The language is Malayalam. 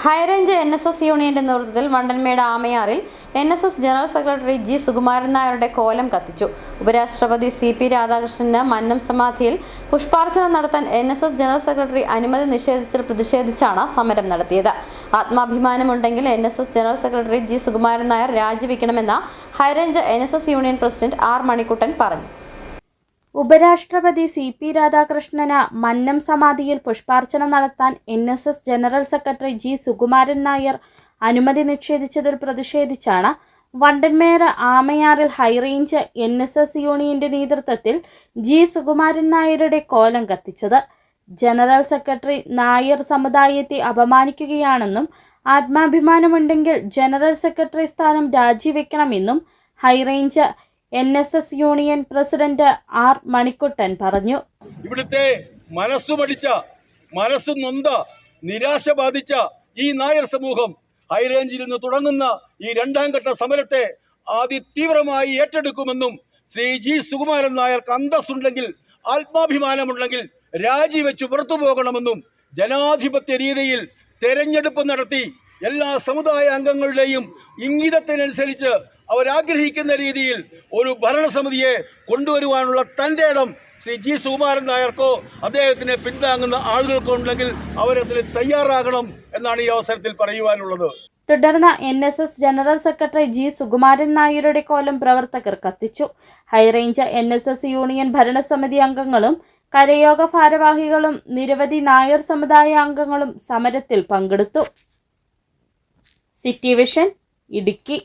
ഹൈറേഞ്ച് NSS യൂണിയന്റെ നേതൃത്വത്തിൽ വണ്ടൻമേട് ആമയാറിൽ NSS general secretary G. Sukumaran നായരുടെ കോലം കത്തിച്ചു. ഉപരാഷ്ട്രപതി CP രാധാകൃഷ്ണന് മന്നം സമാധിയിൽ പുഷ്പാർച്ചന നടത്താൻ NSS ജനറൽ സെക്രട്ടറി അനുമതി നിഷേധിച്ചതിൽ പ്രതിഷേധിച്ചാണ് സമരം നടത്തിയത്. ആത്മാഭിമാനമുണ്ടെങ്കിൽ NSS general secretary G. Sukumaran Nair രാജിവെക്കണമെന്ന് high range NSS union president R. Manikuttan പറഞ്ഞു. ഉപരാഷ്ട്രപതി CP രാധാകൃഷ്ണന് മന്നം സമാധിയിൽ പുഷ്പാർച്ചന നടത്താൻ NSS general secretary G. Sukumaran Nair അനുമതി നിഷേധിച്ചതിൽ പ്രതിഷേധിച്ചാണ് വണ്ടൻമേട് ആമയാറിൽ ഹൈറേഞ്ച് NSS യൂണിയന്റെ നേതൃത്വത്തിൽ G. സുകുമാരൻ നായരുടെ കോലം കത്തിച്ചത്. ജനറൽ സെക്രട്ടറി നായർ സമുദായത്തെ അപമാനിക്കുകയാണെന്നും ആത്മാഭിമാനമുണ്ടെങ്കിൽ ജനറൽ സെക്രട്ടറി സ്ഥാനം രാജിവെക്കണമെന്നും high range NSS union president R. Manikuttan പറഞ്ഞു. ഇവിടുത്തെ മനസ്സു പഠിച്ച, മനസ്സു നൊന്ത, നിരാശ ബാധിച്ച ഈ നായർ സമൂഹം ഹൈറേഞ്ചിൽ നിന്ന് തുടങ്ങുന്ന ഈ രണ്ടാം ഘട്ട സമരത്തെ അതിതീവ്രമായി ഏറ്റെടുക്കുമെന്നും ശ്രീ G. സുകുമാരൻ നായർക്ക് അന്തസ്സുണ്ടെങ്കിൽ, ആത്മാഭിമാനമുണ്ടെങ്കിൽ രാജിവെച്ചു പുറത്തു പോകണമെന്നും ജനാധിപത്യ രീതിയിൽ തെരഞ്ഞെടുപ്പ് നടത്തി എല്ലാ സമുദായ അംഗങ്ങളുടെയും ഇംഗിതത്തിനനുസരിച്ച് അവരാഗ്രഹിക്കുന്ന രീതിയിൽ ഒരു ഭരണസമിതിയെ കൊണ്ടുവരുവാനുള്ള തൻ്റെ ഇടം ശ്രീ G. സുകുമാരൻ നായർക്കോ അദ്ദേഹത്തിനെ പിന്താങ്ങുന്ന ആളുകൾക്കോ ഉണ്ടെങ്കിൽ അവരതിന് തയ്യാറാകണം എന്നാണ് ഈ അവസരത്തിൽ പറയുവാനുള്ളത്. തുടർന്ന് NSS general secretary G. Sukumaran നായരുടെ കോലം പ്രവർത്തകർ കത്തിച്ചു. ഹൈറേഞ്ച് NSS യൂണിയൻ ഭരണസമിതി അംഗങ്ങളും കരയോഗ ഭാരവാഹികളും നിരവധി നായർ സമുദായ അംഗങ്ങളും സമരത്തിൽ പങ്കെടുത്തു. City vision, Idukki.